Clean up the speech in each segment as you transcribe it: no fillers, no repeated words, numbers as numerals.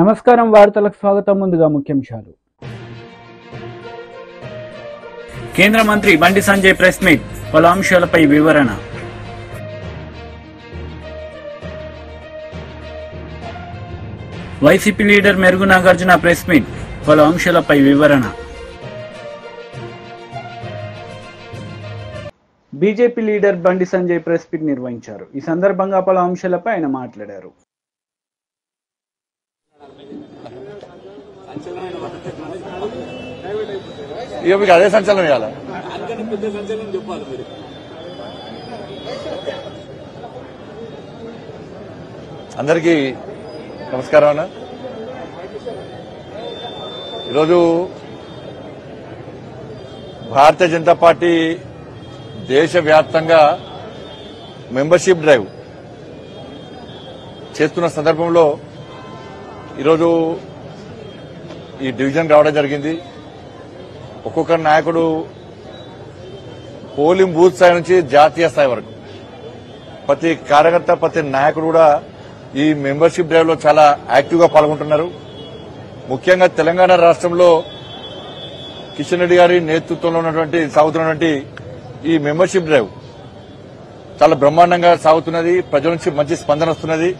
నమస్కారం వార్తలకు స్వాగతం. ముందుగా ముఖ్యాంశాలు. కేంద్ర మంత్రి బండి సంజయ్ ప్రెస్ మీట్, పలు అంశాలపై వివరణ. వైసీపీ లీడర్ మెరుగు నాగార్జున ప్రెస్ మీట్, పలు అంశాలపై వివరణ. BJP leader Bandi Sanjay press meet నిర్వహించారు. ఈ సందర్భంగా పలు అంశాలపై ఆయన మాట్లాడారు. ఇక మీకు అదే సంచలనం ఇవ్వాలి. అందరికీ నమస్కారం అన్న. ఈరోజు భారతీయ జనతా పార్టీ దేశవ్యాప్తంగా మెంబర్షిప్ డ్రైవ్ చేస్తున్న సందర్భంలో ఈరోజు ఈ డివిజన్ రావడం జరిగింది. ఒక్కొక్క నాయకుడు పోలింగ్ బూత్ స్థాయి నుంచి జాతీయ స్థాయి వరకు ప్రతి కార్యకర్త, ప్రతి నాయకుడు కూడా ఈ మెంబర్షిప్ డ్రైవ్ లో చాలా యాక్టివ్ గా పాల్గొంటున్నారు. ముఖ్యంగా తెలంగాణ రాష్ట్రంలో కిషన్ రెడ్డి గారి నేతృత్వంలో సాగుతున్నటువంటి ఈ మెంబర్షిప్ డ్రైవ్ చాలా బ్రహ్మాండంగా సాగుతున్నది. ప్రజల నుంచి మంచి స్పందన వస్తున్నది.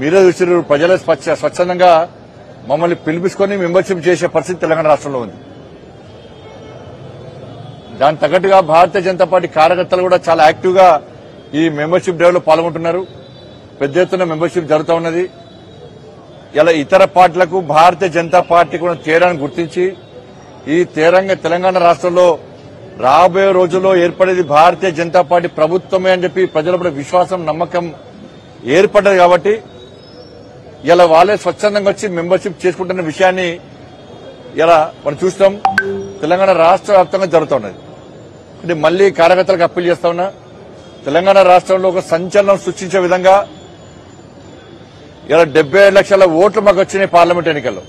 మీరే చూసిన ప్రజలే స్వచ్ఛందంగా మమ్మల్ని పిలిపించుకొని మెంబర్షిప్ చేసే పరిస్థితి తెలంగాణ రాష్ట్రంలో ఉంది. దానికి తగ్గట్టుగా భారతీయ జనతా పార్టీ కార్యకర్తలు కూడా చాలా యాక్టివ్ గా ఈ మెంబర్షిప్ డ్రైవ్ లో పాల్గొంటున్నారు. పెద్ద ఎత్తున మెంబర్షిప్ జరుగుతూ ఉన్నది. ఇలా ఇతర పార్టీలకు భారతీయ జనతా పార్టీ కూడా తేడాను గుర్తించి ఈ తెలంగాణ రాష్ట్రంలో రాబోయే రోజుల్లో ఏర్పడేది భారతీయ జనతా పార్టీ ప్రభుత్వమే అని చెప్పి ప్రజల విశ్వాసం, నమ్మకం ఏర్పడ్డది. కాబట్టి ఇలా వాళ్ళే స్వచ్ఛందంగా వచ్చి మెంబర్షిప్ చేసుకుంటున్న విషయాన్ని ఇలా మనం చూస్తాం. తెలంగాణ రాష్ట్ర వ్యాప్తంగా జరుగుతున్నది. అంటే మళ్లీ కార్యకర్తలకు అప్పీల్ చేస్తా ఉన్నా, తెలంగాణ రాష్ట్రంలో ఒక సంచలనం సృష్టించే విధంగా ఇలా 77 లక్షల ఓట్లు మాకు వచ్చినాయి పార్లమెంట్ ఎన్నికల్లో.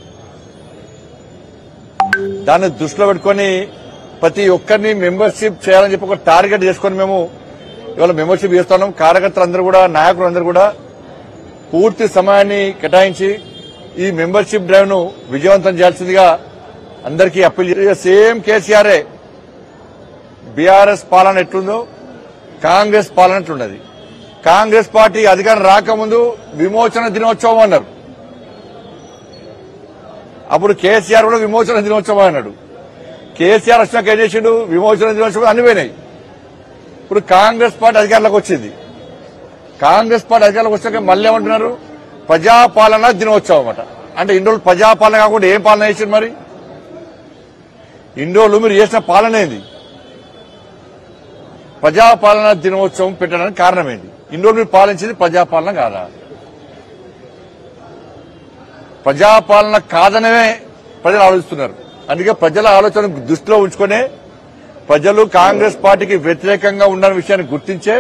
దాన్ని దృష్టిలో పెట్టుకుని ప్రతి ఒక్కరిని మెంబర్షిప్ చేయాలని చెప్పి ఒక టార్గెట్ చేసుకుని మేము ఇవాళ మెంబర్షిప్ చేస్తున్నాం. కార్యకర్తలందరూ కూడా, నాయకులందరూ కూడా పూర్తి సమయాన్ని కేటాయించి ఈ మెంబర్షిప్ డ్రైవ్ ను విజయవంతం చేయాల్సిందిగా అందరికీ అప్పీల్ చేయాలి. సేమ్ కేసీఆర్ఏ బీఆర్ఎస్ పాలన ఎట్లుందో కాంగ్రెస్ పాలన ఎట్లున్నది. కాంగ్రెస్ పార్టీ అధికారం రాకముందు విమోచన దినోత్సవం అన్నారు. అప్పుడు కేసీఆర్ కూడా విమోచన దినోత్సవం అన్నాడు. కేసీఆర్ వచ్చినాక ఏం చేసిండు? విమోచన దినోత్సవం అన్ని పోయినాయి. ఇప్పుడు కాంగ్రెస్ పార్టీ అధికారంలోకి వచ్చింది. కాంగ్రెస్ పార్టీ అధికారంలోకి వచ్చాక మళ్ళీ ఏమంటున్నారు? ప్రజాపాలన దినోత్సవం అట. అంటే ఇన్ని రోజులు ప్రజాపాలన కాకుండా ఏం పాలన చేసింది? మరి ఇన్ని రోజులు మీరు చేసిన పాలన ఏంది? ప్రజాపాలన దినోత్సవం పెట్టడానికి కారణం ఏంటి? ఇన్ని రోజులు మీరు పాలించింది ప్రజాపాలన కాదా? ప్రజాపాలన కాదనే ప్రజలు ఆలోచిస్తున్నారు. అందుకే ప్రజల ఆలోచన దృష్టిలో ఉంచుకునే ప్రజలు కాంగ్రెస్ పార్టీకి వ్యతిరేకంగా ఉన్న విషయాన్ని గుర్తించే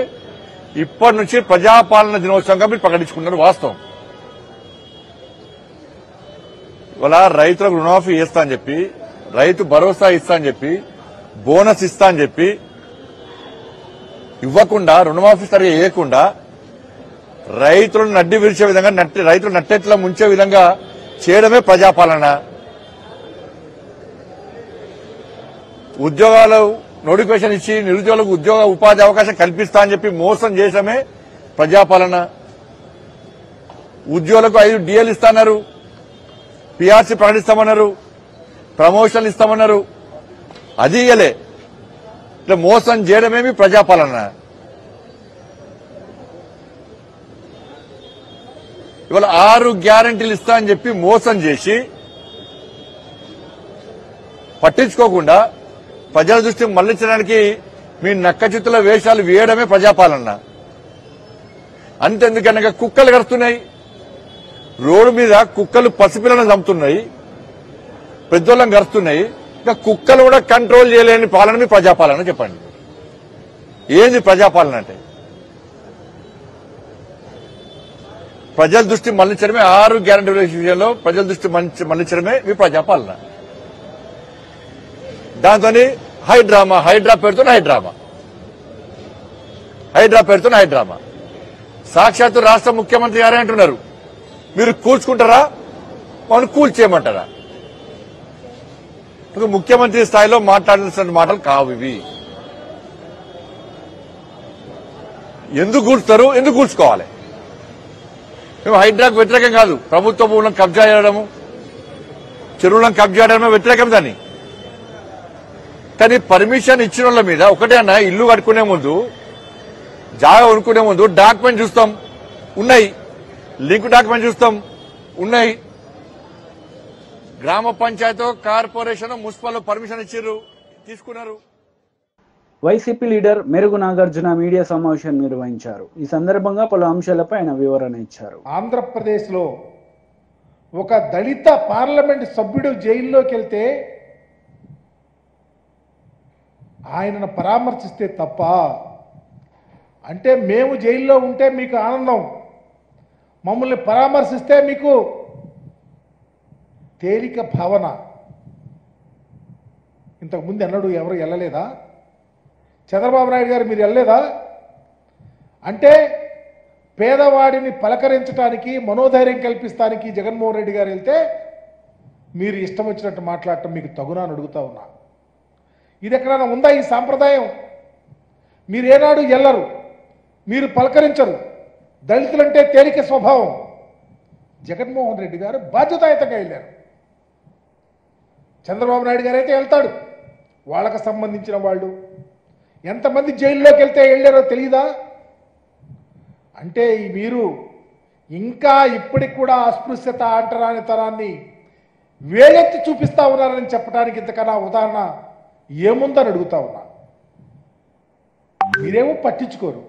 ఇప్పటి నుంచి ప్రజాపాలన దినోత్సవంగా మీరు ప్రకటించుకున్నారు. వాస్తవం. ఇవాళ రైతులకు రుణమాఫీ చేస్తా అని చెప్పి, రైతు భరోసా ఇస్తా అని చెప్పి, బోనస్ ఇస్తా అని చెప్పి ఇవ్వకుండా, రుణమాఫీ సరిగా వేయకుండా రైతులను నడ్డి విరిచే విధంగా, రైతులు నట్టెట్లా ముంచే విధంగా చేయడమే ప్రజాపాలన. ఉద్యోగాలు నోటిఫికేషన్ ఇచ్చి నిరుద్యోగులకు ఉద్యోగ ఉపాధి అవకాశం కల్పిస్తా అని చెప్పి మోసం చేయడమే ప్రజాపాలన. ఉద్యోగులకు 5 డిఎల్ ఇస్తామన్నారు, పీఆర్సీ ప్రకటిస్తామన్నారు, ప్రమోషన్లు ఇస్తామన్నారు. అది ఇయ్యలే. ఇట్లా మోసం చేయడమేమి ప్రజాపాలన. ఇవాళ 6 గ్యారంటీలు ఇస్తా అని చెప్పి మోసం చేసి పట్టించుకోకుండా ప్రజల దృష్టి మళ్లించడానికి మీ నక్కచిత్తుల వేషాలు వేయడమే ప్రజాపాలన. అంతెందుకనగా కుక్కలు కడుతున్నాయి రోడ్డు మీద, కుక్కలు పసిపిల్లలను చంపుతున్నాయి, పెద్దోళ్ళని గరుస్తున్నాయి. ఇంకా కుక్కలు కూడా కంట్రోల్ చేయలేని పాలన మీ ప్రజాపాలన. చెప్పండి, ఏంది ప్రజాపాలన అంటే? ప్రజల దృష్టి మళ్లించడమే, 6 గ్యారంటీల విషయంలో ప్రజల దృష్టి మళ్లించడమే మీ ప్రజాపాలన. దాంతో హైడ్రా పేరుతో హైడ్రామా. సాక్షాత్తు రాష్ట్ర ముఖ్యమంత్రి గారే అంటున్నారు, మీరు కూర్చుకుంటారా మమ్మల్ని కూల్చేయమంటారా? ముఖ్యమంత్రి స్థాయిలో మాట్లాడాల్సిన మాటలు కావు ఇవి. ఎందుకు కూల్చుతారు? ఎందుకు కూల్చుకోవాలి? మేము హైడ్రాకు వ్యతిరేకం కాదు. ప్రభుత్వ భూములను కబ్జా చేయడము, చెరువులను కబ్జా చేయడమే వ్యతిరేకం దాన్ని. కానీ పర్మిషన్ ఇచ్చిన వాళ్ళ మీద ఒకటే అన్న, ఇల్లు కట్టుకునే ముందు, జాగా కొనుక్కునే ముందు డాక్యుమెంట్ చూస్తాం, ఉన్నాయి. లింక్ డాక్యుమెంట్ చూస్తాం, ఉన్నాయి. గ్రామ పంచాయతీ, కార్పొరేషన్, మున్సిపల్ పర్మిషన్ ఇచ్చారు, తీసుకున్నారు. వైసీపీ లీడర్ మెరుగు నాగార్జున మీడియా సమావేశం నిర్వహించారు. ఈ సందర్భంగా పలు అంశాలపై ఆయన వివరణ ఇచ్చారు. ఆంధ్రప్రదేశ్లో ఒక దళిత పార్లమెంట్ సభ్యుడు జైల్లోకి వెళ్తే ఆయనను పరామర్శిస్తే తప్ప, అంటే మేము జైల్లో ఉంటే మీకు ఆనందం, మమ్మల్ని పరామర్శిస్తే మీకు తేలిక భావన. ఇంతకుముందు ఎన్నడూ ఎవరు వెళ్ళలేదా? చంద్రబాబు నాయుడు గారు మీరు వెళ్ళలేదా? అంటే పేదవాడిని పలకరించడానికి, మనోధైర్యం కల్పిస్తానికి జగన్మోహన్ రెడ్డి గారు వెళ్తే మీరు ఇష్టం వచ్చినట్టు మాట్లాడటం మీకు తగునా అని అడుగుతా ఉన్నా. ఇది ఎక్కడైనా ఉందా ఈ సాంప్రదాయం? మీరు ఏనాడు వెళ్ళరు, మీరు పలకరించరు. దళితులంటే తేలిక స్వభావం. జగన్మోహన్ రెడ్డి గారు బాధ్యతాయుతంగా వెళ్ళారు. చంద్రబాబు నాయుడు గారు అయితే వెళ్తాడు. వాళ్ళకు సంబంధించిన వాళ్ళు ఎంతమంది జైల్లోకి వెళ్తే వెళ్ళారో తెలియదా? అంటే మీరు ఇంకా ఇప్పటికి కూడా అస్పృశ్యత, అంటరాని తరాన్ని వేలెత్తి చూపిస్తా ఉన్నారని చెప్పడానికి ఇంతకన్నా ఉదాహరణ ఏముందని అడుగుతా ఉన్నా. మీరేమో పట్టించుకోరు,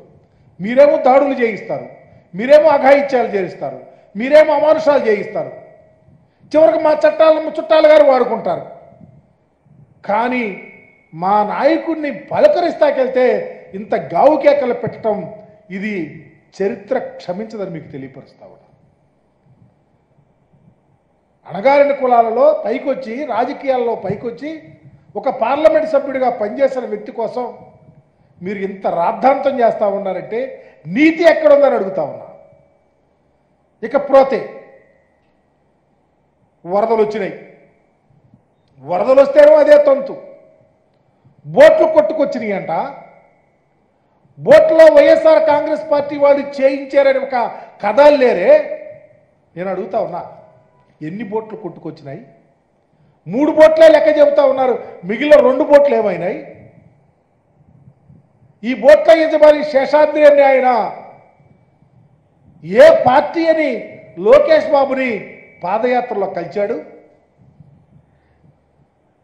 మీరేమో దాడులు చేయిస్తారు, మీరేమో అఘాయిత్యాలు చేయిస్తారు, మీరేమో అమానుషాలు చేయిస్తారు. చివరికి మా చుట్టాలు గారు వాడుకుంటారు. కానీ మా నాయకుడిని పలకరిస్తాకెళ్తే ఇంత గావు కేకలు పెట్టడం, ఇది చరిత్ర క్షమించదని మీకు తెలియపరుస్తా ఉన్నా. అణగారిన కులాలలో పైకొచ్చి, రాజకీయాల్లో పైకొచ్చి ఒక పార్లమెంట్ సభ్యుడిగా పనిచేసిన వ్యక్తి కోసం మీరు ఇంత రాద్ధాంతం చేస్తూ ఉన్నారంటే నీతి ఎక్కడుందని అడుగుతా ఉన్నా. ఇకపోతే వరదలు వచ్చినాయి. వరదలు వస్తేనో అదే తంతు. బోట్లు కొట్టుకొచ్చినాయి అంట. బోట్లో వైఎస్ఆర్ కాంగ్రెస్ పార్టీ వాళ్ళు చేయించారని ఒక కథ లేరే. నేను అడుగుతా ఉన్నా, ఎన్ని బోట్లు కొట్టుకొచ్చినాయి? 3 బోట్లే లెక్క చెబుతా ఉన్నారు, మిగిలిన 2 బోట్లు ఏమైనాయి? ఈ బోట్ల యజమాని శేషాద్రి అని ఆయన ఏ పార్టీ అని లోకేష్ బాబుని పాదయాత్రలో కలిచాడు.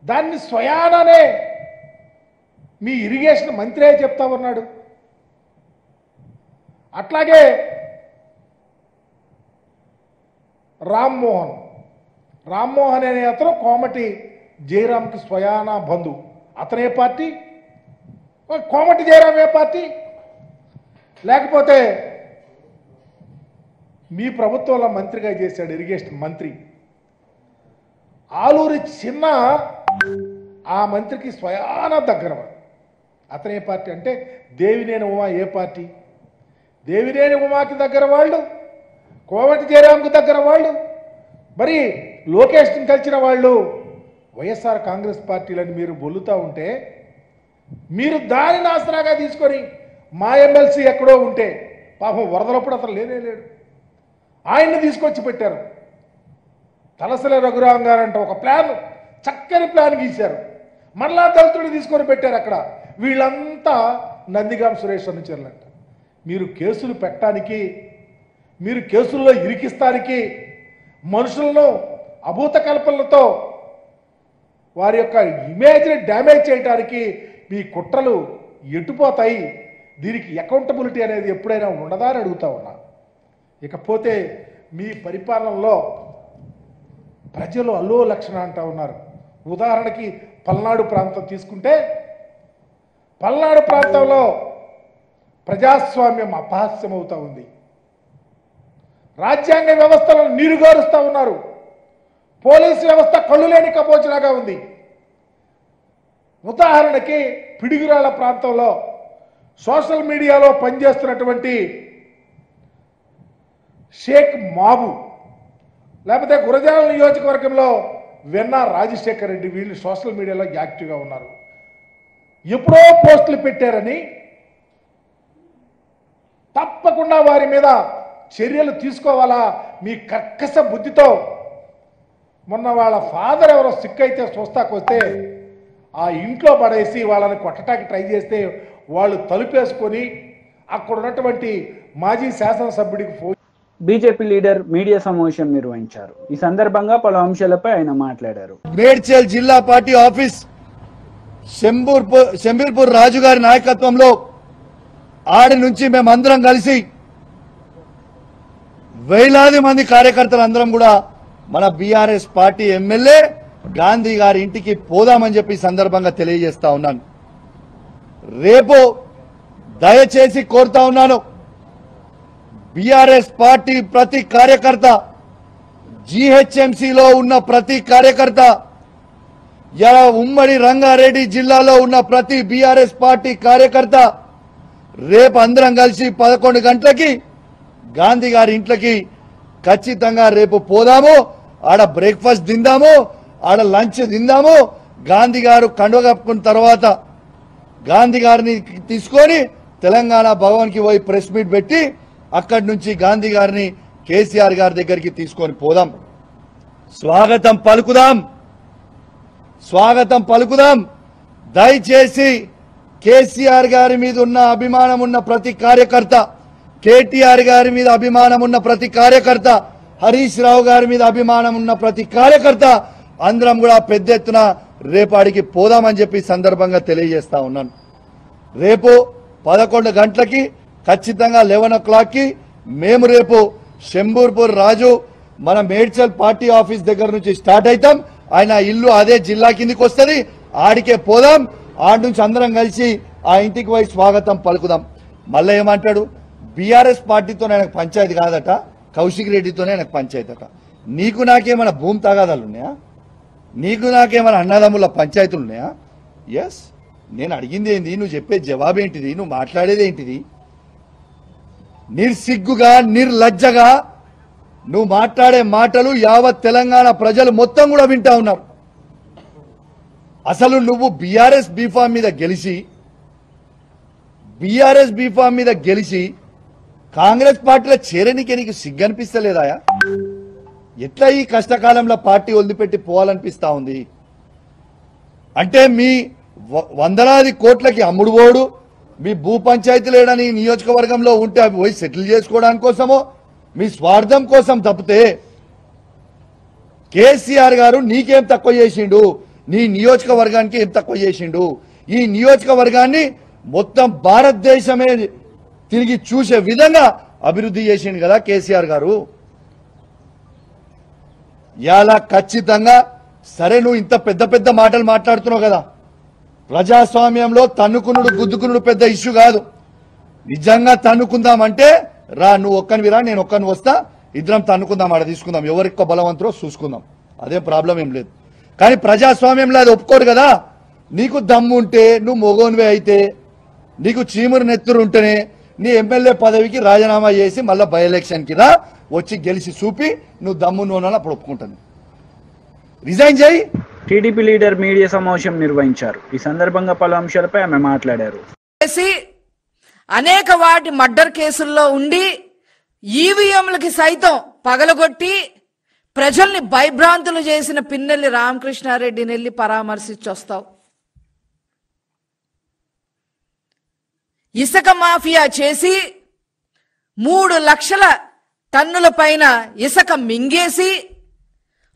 దాన్ని స్వయాననే మీ ఇరిగేషన్ మంత్రే చెప్తా ఉన్నాడు. అట్లాగే రామ్మోహన్ అనే అతను కోమటి జయరాంకి స్వయాన బంధు. అతనే పార్టీ? కోమటి జయరాం ఏ పార్టీ? లేకపోతే మీ ప్రభుత్వంలో మంత్రిగా చేశాడు, ఇరిగేషన్ మంత్రి. ఆలూరి చిన్న ఆ మంత్రికి స్వయాన దగ్గర. అతనే పార్టీ? అంటే దేవినేని ఉమా ఏ పార్టీ? దేవినేని ఉమాకి దగ్గర వాళ్ళు, కోమటి జయరాంకు దగ్గర వాళ్ళు, మరి లోకేష్ని కలిసిన వాళ్ళు వైఎస్ఆర్ కాంగ్రెస్ పార్టీలని మీరు బొల్లుతూ ఉంటే, మీరు దానిని ఆసరాగా తీసుకొని మా ఎమ్మెల్సీ ఎక్కడో ఉంటే, పాపం వరదలప్పుడు అతను లేడు, ఆయన్ని తీసుకొచ్చి పెట్టారు. తలసల రఘురాం గారంట ఒక ప్లాన్, చక్కని ప్లాన్ గీశారు. మరలా దళితుడిని తీసుకొని పెట్టారు అక్కడ. వీళ్ళంతా నందిగాం సురేష్ అనుచరులంట. మీరు కేసులు పెట్టడానికి, మీరు కేసుల్లో ఇరికిస్తానికి, మనుషులను అభూత కల్పనలతో వారి యొక్క ఇమేజ్ని డ్యామేజ్ చేయడానికి మీ కుట్రలు ఎటుపోతాయి? దీనికి అకౌంటబిలిటీ అనేది ఎప్పుడైనా ఉండదా అని అడుగుతా ఉన్నా. ఇకపోతే మీ పరిపాలనలో ప్రజలు అల్లో లక్షణ అంటూ ఉన్నారు. ఉదాహరణకి పల్నాడు ప్రాంతం తీసుకుంటే, పల్నాడు ప్రాంతంలో ప్రజాస్వామ్యం అపహాస్యం అవుతూ ఉంది. రాజ్యాంగ వ్యవస్థలను నీరుగారుస్తూ ఉన్నారు. పోలీసు వ్యవస్థ కళ్ళు లేని కపోచలాగా ఉంది. ఉదాహరణకి పిడుగురాళ్ల ప్రాంతంలో సోషల్ మీడియాలో పనిచేస్తున్నటువంటి షేక్ మాబు లేకపోతే గురజాల నియోజకవర్గంలో వెన్నా రాజశేఖర్ రెడ్డి వీళ్ళు సోషల్ మీడియాలో యాక్టివ్గా ఉన్నారు. ఎప్పుడో పోస్టులు పెట్టారని తప్పకుండా వారి మీద చర్యలు తీసుకోవాలా మీ కర్కశ బుద్ధితో. మొన్న వాళ్ళ ఫాదర్ ఎవరో సిక్ అయితే చూస్తాకొస్తే ఆ ఇంట్లో పడేసి వాళ్ళని కొట్టడానికి ట్రై చేస్తే వాళ్ళు తలుపేసుకొని అక్కడ ఉన్నటువంటి మాజీ శాసనసభ్యుడికి ఫోన్. బీజేపీ లీడర్ మీడియా సమావేశం నిర్వహించారు. ఈ సందర్భంగా పలు అంశాలపై ఆయన మాట్లాడారు. మేడ్చల్ జిల్లా పార్టీ ఆఫీస్ శంబీర్పూర్ రాజు గారి నాయకత్వంలో ఆడి నుంచి మేమందరం కలిసి వేలాది మంది కార్యకర్తలు అందరం కూడా మన బీఆర్ఎస్ పార్టీ ఎమ్మెల్యే గాంధీ గారి ఇంటికి పోదామని చెప్పి సందర్భంగా తెలియజేస్తా ఉన్నాను. రేపు దయచేసి కోరుతా ఉన్నాను, బీఆర్ఎస్ పార్టీ ప్రతి కార్యకర్త, జీహెచ్ఎంసీలో ఉన్న ప్రతి కార్యకర్త, ఇలా ఉమ్మడి రంగారెడ్డి జిల్లాలో ఉన్న ప్రతి బీఆర్ఎస్ పార్టీ కార్యకర్త రేపు అందరం కలిసి 11 గంటలకి గాంధీ గారి ఇంట్లోకి ఖచ్చితంగా రేపు పోదాము. ఆడ బ్రేక్ఫాస్ట్ తిందాము, ఆడ లంచ్ తిందాము. గాంధీ గారు కండువ కప్పుకున్న తర్వాత గాంధీ గారిని తీసుకొని తెలంగాణ భవన్కి పోయి ప్రెస్ మీట్ పెట్టి అక్కడి నుంచి గాంధీ గారిని కేసీఆర్ గారి దగ్గరికి తీసుకొని పోదాం. స్వాగతం పలుకుదాం, స్వాగతం పలుకుదాం. దయచేసి కేసీఆర్ గారి మీద ఉన్న అభిమానం ఉన్న ప్రతి కార్యకర్త, కేటీఆర్ గారి మీద అభిమానం ఉన్న ప్రతి కార్యకర్త, హరీష్ రావు గారి మీద అభిమానం ఉన్న ప్రతి కార్యకర్త అందరం కూడా పెద్ద ఎత్తున రేపాడికి పోదామని చెప్పి సందర్భంగా తెలియజేస్తా ఉన్నాను. రేపు 11 గంటలకి ఖచ్చితంగా 11 o'clockకి మేము రేపు శంబూర్పూర్ రాజు మన మేడ్చల్ పార్టీ ఆఫీస్ దగ్గర నుంచి స్టార్ట్ అవుతాం. ఆయన ఇల్లు అదే జిల్లా కిందికి వస్తుంది, ఆడికే పోదాం. ఆడి నుంచి అందరం కలిసి ఆ ఇంటికి పోయి స్వాగతం పలుకుదాం. మళ్ళీ ఏమంటాడు, బీఆర్ఎస్ పార్టీతో ఆయనకు పంచాయతీ కాదట, కౌశిక్ రెడ్డితోనే ఆయనకు పంచాయతీ అట. నీకు నాకేమైనా భూమి తగాదాలు ఉన్నాయా? నీకు నాకేమైనా అన్నదమ్ముల పంచాయతీలు ఉన్నాయా? ఎస్, నేను అడిగింది ఏంది, నువ్వు చెప్పే జవాబు ఏంటిది, నువ్వు మాట్లాడేది ఏంటిది? నిర్సిగ్గుగా నిర్లజ్జగా నువ్వు మాట్లాడే మాటలు యావత్ తెలంగాణ ప్రజలు మొత్తం కూడా వింటా ఉన్నారు. అసలు నువ్వు బీఆర్ఎస్ బీఫామ్ మీద గెలిచి కాంగ్రెస్ పార్టీలో చేరనికి నీకు సిగ్గనిపిస్తలేదాయా? ఎట్లా ఈ కష్టకాలంలో పార్టీ వదిలిపెట్టి పోవాలనిపిస్తా ఉంది? అంటే మీ వందలాది కోట్లకి అమ్ముడు పోడు, మీ భూ పంచాయతీలు ఏడని నియోజకవర్గంలో ఉంటే అవి పోయి సెటిల్ చేసుకోవడానికి కోసమో మీ స్వార్థం కోసం తప్పితే కేసీఆర్ గారు నీకేం తక్కువ చేసిండు, నీ నియోజకవర్గానికి ఏం తక్కువ చేసిండు? ఈ నియోజకవర్గాన్ని మొత్తం భారతదేశమే తిరిగి చూసే విధంగా అభివృద్ధి చేసిండు కదా కేసీఆర్ గారు. ఇలా ఖచ్చితంగా సరే, నువ్వు ఇంత పెద్ద పెద్ద మాటలు మాట్లాడుతున్నావు కదా, ప్రజాస్వామ్యంలో తన్నుకునుడు గుద్దుకునుడు పెద్ద ఇష్యూ కాదు. నిజంగా తన్నుకుందామంటే రా, నువ్వు ఒక్కనివి రా, నేను ఒక్కని వస్తా, ఇద్దరం తన్నుకుందాం, ఆడ తీసుకుందాం, ఎవరికో బలవంతులో చూసుకుందాం, అదే ప్రాబ్లం ఏం లేదు. కానీ ప్రజాస్వామ్యంలో అది ఒప్పుకోడు కదా. నీకు దమ్ము ఉంటే, నువ్వు మొగోనివే అయితే, నీకు చీమురు నెత్తురు ఉంటేనే నీ ఎమ్మెల్యే పదవికి రాజీనామా చేసి మళ్ళీ బై ఎలక్షన్కి రా, వచ్చి గెలిచి చూపి నువ్వు దమ్ము నూనె అప్పుడు ఒప్పుకుంటాను, రిజైన్ చేయి. టీడీపీ లీడర్ మీడియా సమావేశం నిర్వహించారు. ఈ సందర్భంగా పలు అంశాలపై ఆమె మాట్లాడారు. అనేక వాటి మర్డర్ కేసుల్లో ఉండి ఈవీఎంలకి సైతం పగలగొట్టి ప్రజల్ని భయభ్రాంతులు చేసిన పిన్నెల్లి రామకృష్ణారెడ్డిని వెళ్ళి పరామర్శించొస్తావు. ఇసుక మాఫియా చేసి 3 లక్షల టన్నుల పైన ఇసుక మింగేసి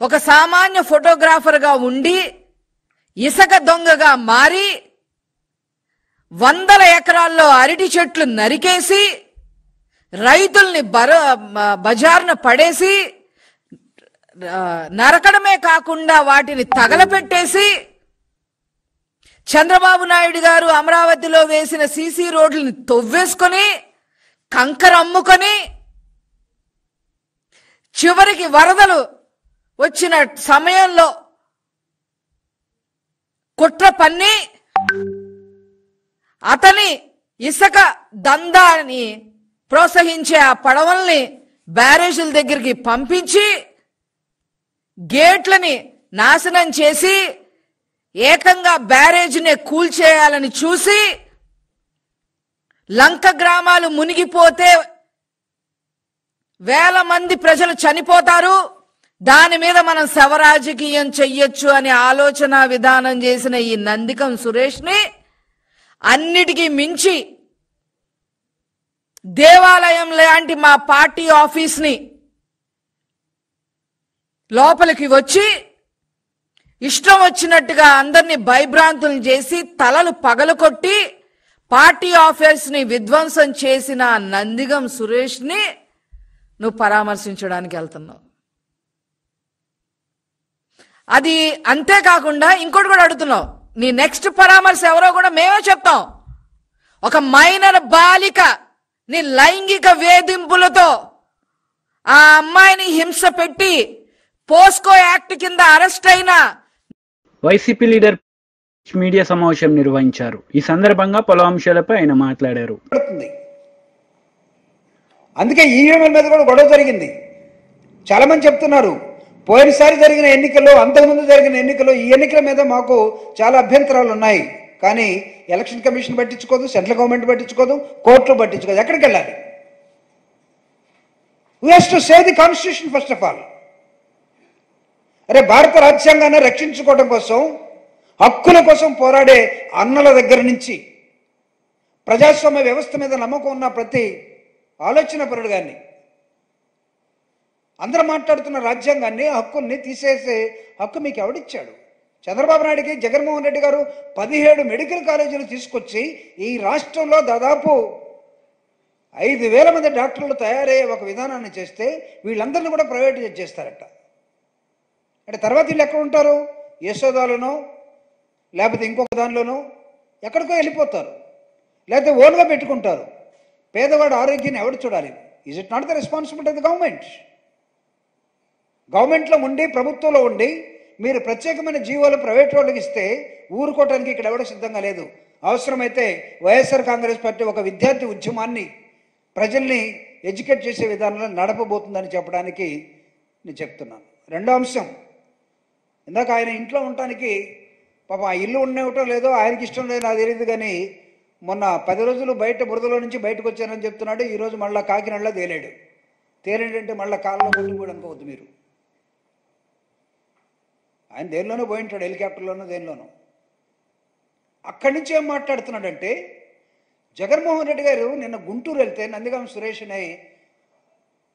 ఒక సామాన్య ఫోటోగ్రాఫర్గా ఉండి ఇసుక దొంగగా మారి 100 ఎకరాల్లో అరటి చెట్లు నరికేసి రైతుల్ని బజార్న పడేసి నరకడమే కాకుండా వాటిని తగలపెట్టేసి చంద్రబాబు నాయుడు గారు అమరావతిలో వేసిన సీసీ రోడ్లని తవ్వేసుకొని కంకర అమ్ముకొని చివరికి వరదలు వచ్చిన సమయంలో కుట్ర పన్ని అతని ఇసుక దందాని ప్రోత్సహించే ఆ పడవల్ని బ్యారేజీల దగ్గరికి పంపించి గేట్లని నాశనం చేసి ఏకంగా బ్యారేజ్నే కూల్చేయాలని చూసి లంక గ్రామాలు మునిగిపోతే వేల మంది ప్రజలు చనిపోతారు, దాని మీద మనం శవరాజకీయం చెయ్యొచ్చు అనే ఆలోచన విధానం చేసిన ఈ నందికం సురేష్ని అన్నిటికీ మించి దేవాలయం లాంటి మా పార్టీ ఆఫీస్ని లోపలికి వచ్చి ఇష్టం వచ్చినట్టుగా అందరినీ భయభ్రాంతులు చేసి తలలు పగలకొట్టి పార్టీ ఆఫీస్ని విధ్వంసం చేసిన నందిగం సురేష్ని నువ్వు పరామర్శించడానికి వెళ్తున్నావు. అది అంతేకాకుండా ఇంకోటి కూడా అడుగుతున్నావు, నీ నెక్స్ట్ పరామర్శ ఎవరో కూడా మేమే చెప్తాం. ఒక మైనర్ బాలిక నీ లైంగిక వేధింపులతో ఆ అమ్మాయిని హింస పెట్టి పోస్కో యాక్ట్ కింద అరెస్ట్ అయిన వైసీపీ లీడర్ మీడియా సమావేశం నిర్వహించారు. ఈ సందర్భంగా పలు అంశాలపై ఆయన మాట్లాడారు. అందుకే ఈవీఎంల మీద కూడా గొడవ జరిగింది. చాలా మంది చెప్తున్నారు పోయినసారి జరిగిన ఎన్నికల్లో, అంతకుముందు జరిగిన ఎన్నికల్లో ఈ ఎన్నికల మీద మాకు చాలా అభ్యంతరాలు ఉన్నాయి, కానీ ఎలక్షన్ కమిషన్ పట్టించుకోదు, సెంట్రల్ గవర్నమెంట్ పట్టించుకోదు, కోర్టులు పట్టించుకోదు. ఎక్కడికి వెళ్ళాలి? We has to save the constitution first of all. అరే భారత రాజ్యాంగాన్ని రక్షించుకోవడం కోసం, హక్కుల కోసం పోరాడే అన్నల దగ్గర నుంచి ప్రజాస్వామ్య వ్యవస్థ మీద నమ్మకం ఉన్న ప్రతి ఆలోచన పరుడు గారిని, అందరూ మాట్లాడుతున్న రాజ్యాంగాన్ని, హక్కుల్ని తీసేసే హక్కు మీకు ఎవడిచ్చాడు? చంద్రబాబు నాయుడికి జగన్మోహన్ రెడ్డి గారు 17 మెడికల్ కాలేజీలు తీసుకొచ్చి ఈ రాష్ట్రంలో దాదాపు 5,000 మంది డాక్టర్లు తయారయ్యే ఒక విధానాన్ని చేస్తే వీళ్ళందరినీ కూడా ప్రైవేటైజ్ చేస్తారట. అంటే తర్వాత వీళ్ళు ఎక్కడ ఉంటారు? యశోదాలోనో లేకపోతే ఇంకొక దానిలోనో ఎక్కడికో వెళ్ళిపోతారు, లేకపోతే ఓన్గా పెట్టుకుంటారు. పేదవాడు ఆరోగ్యాన్ని ఎవడు చూడాలి? Is it not the responsibility of the government? గవర్నమెంట్లో ఉండి, ప్రభుత్వంలో ఉండి మీరు ప్రత్యేకమైన జీవోలు ప్రైవేట్ వాళ్ళకి ఇస్తే ఊరుకోవటానికి ఇక్కడ ఎవడో సిద్ధంగా లేదు. అవసరమైతే వైఎస్ఆర్ కాంగ్రెస్ పార్టీ ఒక విద్యార్థి ఉద్యమాన్ని ప్రజల్ని ఎడ్యుకేట్ చేసే విధానంలో నడపబోతుందని చెప్పడానికి నేను చెప్తున్నాను. రెండో అంశం, ఇందాక ఆయన ఇంట్లో ఉండటానికి పాపం ఆ ఇల్లు ఉండేవటం లేదో ఆయనకి ఇష్టం లేదు నాకు తెలియదు, కానీ మొన్న 10 రోజులు బయట బురదలో నుంచి బయటకు వచ్చానని చెప్తున్నాడు. ఈరోజు మళ్ళీ కాకినాడలో తేలాడు. తేలేడంటే మళ్ళీ కాళ్ళలో కొట్టుకోడు అనుకోవద్దు మీరు. ఆయన దేనిలోనూ పోయి ఉంటాడు, హెలికాప్టర్లోనూ దేనిలోనూ. అక్కడి నుంచి ఏం మాట్లాడుతున్నాడంటే, జగన్మోహన్ రెడ్డి గారు నిన్న గుంటూరు వెళ్తే నందిగం సురేష్ అనే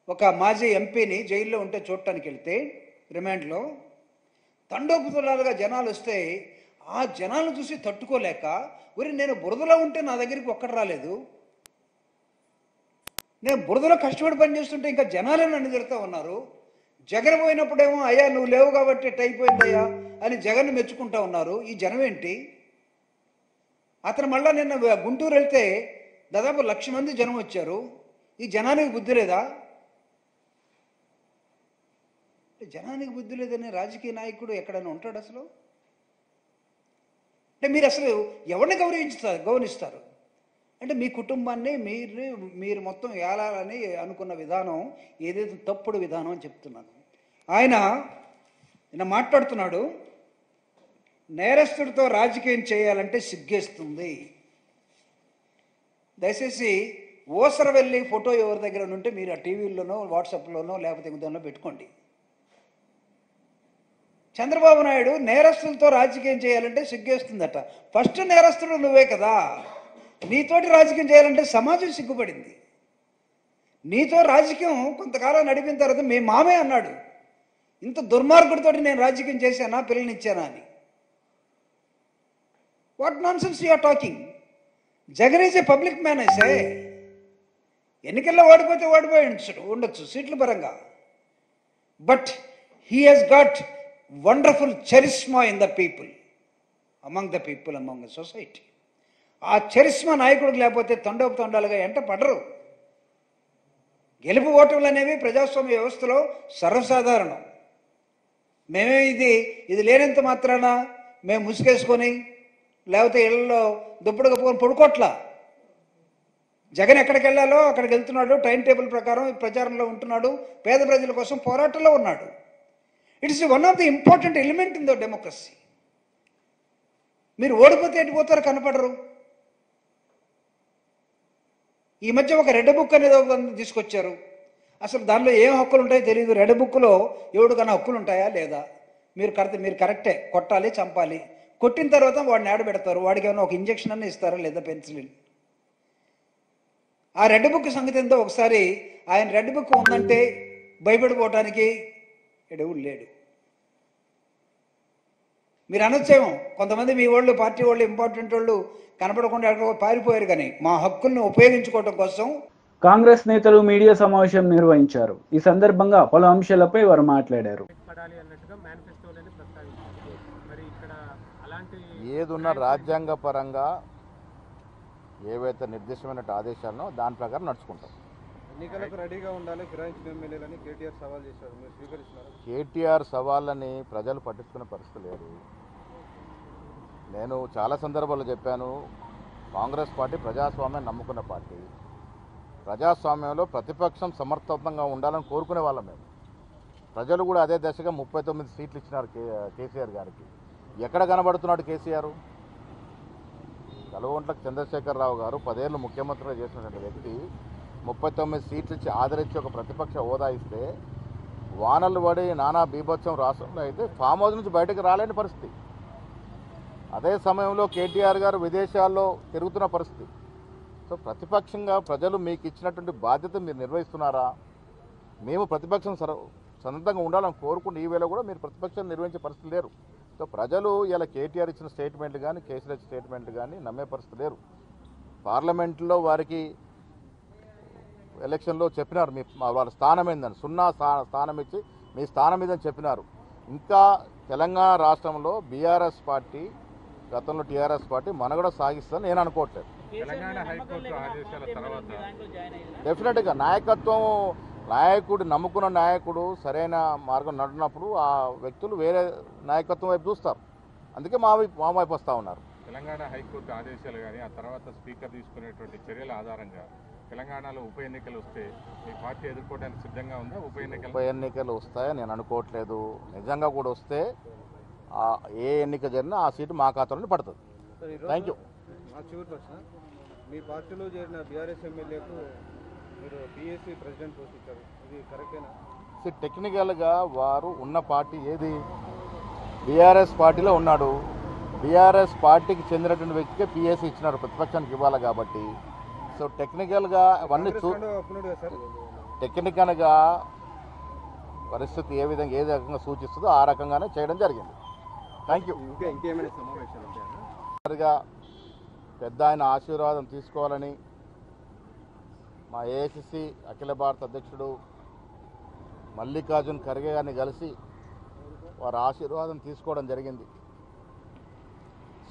ఒక మాజీ ఎంపీని జైల్లో ఉంటే చూడటానికి వెళ్తే రిమాండ్లో తండోపుతులాలుగా జనాలు వస్తే ఆ జనాలను చూసి తట్టుకోలేక, ఒరి నేను బురదలో ఉంటే నా దగ్గరికి ఒక్కడు రాలేదు, నేను బురదలో కష్టపడి పనిచేస్తుంటే ఇంకా జనాలే నన్ను తిడుతూ ఉన్నారు, జగన్ పోయినప్పుడేమో అయ్యా నువ్వు లేవు కాబట్టి అయిపోయిందయ్యా అని జగన్ మెచ్చుకుంటా ఉన్నారు, ఈ జనం ఏంటి? అతను మళ్ళీ నిన్న గుంటూరు వెళ్తే దాదాపు 1,00,000 మంది జనం వచ్చారు. ఈ జనానికి బుద్ధి లేదా? జనానికి బుద్ధి లేదని రాజకీయ నాయకుడు ఎక్కడైనా ఉంటాడు అసలు? అంటే మీరు అసలు ఎవరిని గౌరవిస్తారు? అంటే మీ కుటుంబాన్ని మీరు మొత్తం ఏలాలని అనుకున్న విధానం ఏదైతే తప్పుడు విధానం అని చెప్తున్నాను. ఆయన మాట్లాడుతున్నాడు, నేరస్తుడితో రాజకీయం చేయాలంటే సిగ్గేస్తుంది. దయచేసి ఓసరవెల్లి ఫోటో ఎవరి దగ్గర ఉంటే మీరు ఆ టీవీల్లోనో వాట్సాప్లోనో లేకపోతే ఇంకోదానిలో పెట్టుకోండి. చంద్రబాబు నాయుడు నేరస్తులతో రాజకీయం చేయాలంటే సిగ్గేస్తుందట. ఫస్ట్ నేరస్తుడు నువ్వే కదా. నీతోటి రాజకీయం చేయాలంటే సమాజం సిగ్గుపడింది. నీతో రాజకీయం కొంతకాలం నడిపిన తర్వాత మీ మామే అన్నాడు, ఇంత దుర్మార్గుడితోటి నేను రాజకీయం చేశానా, పిల్లనిచ్చానా అని. What nonsense you are talking? Jagan is a public man. అయితే ఎన్నికల్లో ఓడిపోయి ఉండొచ్చు సీట్ల పరంగా, but he he's got wonderful charisma in the people, among the people, among the society. ఆ చరిస్మా నాయకుడికి లేకపోతే తండోపుతండాలుగా ఎంట పడరు. గెలుపు ఓటములు అనేవి ప్రజాస్వామ్య వ్యవస్థలో సర్వసాధారణం. మేమే ఇది లేనంత మాత్రాన మేము ముసుగేసుకొని లేకపోతే ఇళ్లలో దుప్పటి కప్పుకొని పడుకోట్లా. జగన్ ఎక్కడికి వెళ్ళాలో అక్కడికి వెళ్తున్నాడు, టైం టేబుల్ ప్రకారం ప్రచారంలో ఉంటున్నాడు, పేద ప్రజల కోసం పోరాటంలో ఉన్నాడు. It's one of the important element in the democracy. మీరు ఓడిపోతే ఎటు పోతారు, కనపడరు. ఈ మధ్య ఒక రెడ్ బుక్ అనేది ఒక తీసుకొచ్చారు. అసలు దానిలో ఏం హక్కులు ఉంటాయో తెలియదు. రెడ్ బుక్లో ఎవడికన్నా హక్కులు ఉంటాయా లేదా? మీరు కరెక్టే, కొట్టాలి, చంపాలి. కొట్టిన తర్వాత వాడిని ఆడబెడతారు. వాడికి ఏమైనా ఒక ఇంజక్షన్ అన్న ఇస్తారా లేదా, పెన్సిలిన్? ఆ రెడ్ బుక్ సంగతి ఎంతో ఒకసారి ఆయన రెడ్ బుక్ ఉందంటే భయపడిపోవటానికి ఎడవుడు లేడు. మీరు అనొచ్చేమో కొంతమంది మీ వాళ్ళు, పార్టీ వాళ్ళు, ఇంపార్టెంట్ వాళ్ళు కనపడకుండా ఎక్కడికో పారిపోయారు, కానీ మా హక్కుల్ని ఉపయోగించుకోవడం కోసం. కాంగ్రెస్ నేతలు మీడియా సమావేశం నిర్వహించారు. ఈ సందర్భంగా పలు అంశాలపై వారు మాట్లాడారు. ఏదున్న రాజ్యాంగ పరంగా ఏవైతే నిర్దిష్టమైన ఆదేశాలను దాని ప్రకారం నడుచుకుంటాం. ఎన్నికలకు రెడీగా ఉండాలి ఫిరాయించిన ఎమ్మెల్యేలని కేటీఆర్ సవాల్ చేశారు. మీరు స్వీకరిస్తున్నారు? కేటీఆర్ సవాళ్ళని ప్రజలు పట్టించుకునే పరిస్థితి లేదు. నేను చాలా సందర్భాల్లో చెప్పాను, కాంగ్రెస్ పార్టీ ప్రజాస్వామ్యాన్ని నమ్ముకున్న పార్టీ. ప్రజాస్వామ్యంలో ప్రతిపక్షం సమర్థవంతంగా ఉండాలని కోరుకునే వాళ్ళం మేము. ప్రజలు కూడా అదే దశగా 39 సీట్లు ఇచ్చినారు కేసీఆర్ గారికి. ఎక్కడ కనబడుతున్నాడు కేసీఆర్? కల్వకుంట్ల చంద్రశేఖరరావు గారు 10 ఏళ్ళు ముఖ్యమంత్రిగా చేసినటువంటి వ్యక్తి 39 సీట్లు ఇచ్చి ఆదరించి ఒక ప్రతిపక్ష హోదా ఇస్తే, వానలు పడి నానా బీభత్సం రాష్ట్రంలో అయితే ఫామ్ హౌస్ నుంచి బయటకు రాలేని పరిస్థితి. అదే సమయంలో కేటీఆర్ గారు విదేశాల్లో తిరుగుతున్న పరిస్థితి. సో ప్రతిపక్షంగా ప్రజలు మీకు ఇచ్చినటువంటి బాధ్యత మీరు నిర్వహిస్తున్నారా? మేము ప్రతిపక్షం సొంతంగా ఉండాలని కోరుకుంటే ఈ వేళ కూడా మీరు ప్రతిపక్షం నిర్వహించే పరిస్థితి లేరు. సో ప్రజలు ఇలా కేటీఆర్ ఇచ్చిన స్టేట్మెంట్లు కానీ, కేసీఆర్ ఇచ్చిన స్టేట్మెంట్లు కానీ నమ్మే పరిస్థితి లేరు. పార్లమెంట్లో వారికి ఎలక్షన్లో చెప్పినారు మీ వాళ్ళ స్థానం ఏందని, 0 స్థానం ఇచ్చి మీ స్థానం ఇదని చెప్పినారు. ఇంకా తెలంగాణ రాష్ట్రంలో బీఆర్ఎస్ పార్టీ, గతంలో టీఆర్ఎస్ పార్టీ మనుగడ సాగిస్తుందని నేను అనుకోవట్లేదు. డెఫినెట్గా నాయకుడు నమ్ముకున్న నాయకుడు సరైన మార్గం నడినప్పుడు ఆ వ్యక్తులు వేరే నాయకత్వం వైపు చూస్తారు. అందుకే మా వైపు వస్తూ ఉన్నారు. తెలంగాణ హైకోర్టు ఆదేశాలు కానీ, ఆ తర్వాత స్పీకర్ తీసుకునేటువంటి చర్యల ఆధారంగా తెలంగాణలో ఉప ఎన్నికలు వస్తే మీ పార్టీ ఎదుర్కోవడానికి సిద్ధంగా ఉందా? ఉప ఎన్నికలు వస్తాయని నేను అనుకోవట్లేదు. నిజంగా కూడా వస్తే ఏ ఎన్నిక జరిగినా ఆ సీటు మా ఖాతాలోనే పడుతుంది. Thank you. చివరి ప్రశ్న, మీ పార్టీలో చేరిన బీఆర్ఎస్ ఎమ్మెల్యేకు మీరు బీఎస్సీ ప్రెసిడెంట్ పోస్ట్ ఇచ్చారు, ఇది కరెక్టేనా? టెక్నికల్గా వారు ఉన్న పార్టీ ఏది? బీఆర్ఎస్ పార్టీలో ఉన్నాడు. బీఆర్ఎస్ పార్టీకి చెందినటువంటి వ్యక్తికి పిఎస్సీ ఇచ్చినారు, ప్రతిపక్షానికి ఇవ్వాలి కాబట్టి. సో టెక్నికల్గా అవన్నీ టెక్నికల్గా పరిస్థితి ఏ రకంగా సూచిస్తుందో ఆ రకంగానే చేయడం జరిగింది. Thank you. ఇంకేమైనా సమావేశాలు పెద్ద ఆయన ఆశీర్వాదం తీసుకోవాలని మా ఏఐసిసి అఖిల భారత అధ్యక్షుడు మల్లికార్జున్ ఖర్గే గారిని కలిసి వారి ఆశీర్వాదం తీసుకోవడం జరిగింది.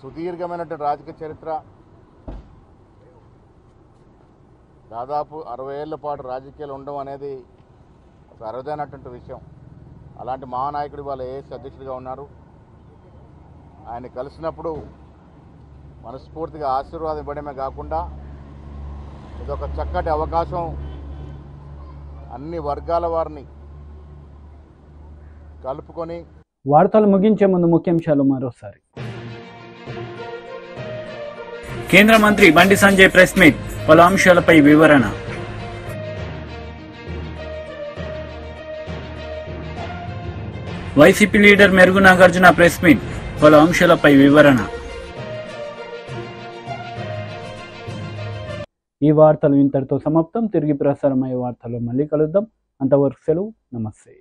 సుదీర్ఘమైనటువంటి రాజకీయ చరిత్ర, దాదాపు 60 ఏళ్ల పాటు రాజకీయాలు ఉండడం అనేది ఒక అరుదైనటువంటి విషయం. అలాంటి మహానాయకుడు వాళ్ళ ఏఐసిసి అధ్యక్షుడిగా ఉన్నారు. ఆయన కలిసినప్పుడు మనస్ఫూర్తిగా ఆశీర్వాదం ఇవ్వడమే కాకుండా ఇదొక చక్కటి అవకాశం, అన్ని వర్గాల వారిని కలుపుకొని. వార్తలు ముగించే ముందు ముఖ్యాంశాలు మరోసారి. కేంద్ర మంత్రి బండి సంజయ్ ప్రెస్ మీట్, పలు అంశాలపై వివరణ. వైసీపీ లీడర్ మెరుగు నాగార్జున ప్రెస్ మీట్, పలు అంశాలపై వివరణ. ఈ వార్తలు ఇంతటితో సమాప్తం. తిరిగి ప్రసారమయ్యే వార్తల్లో మళ్ళీ కలుద్దాం. అంతవరకు సెలవు. నమస్తే.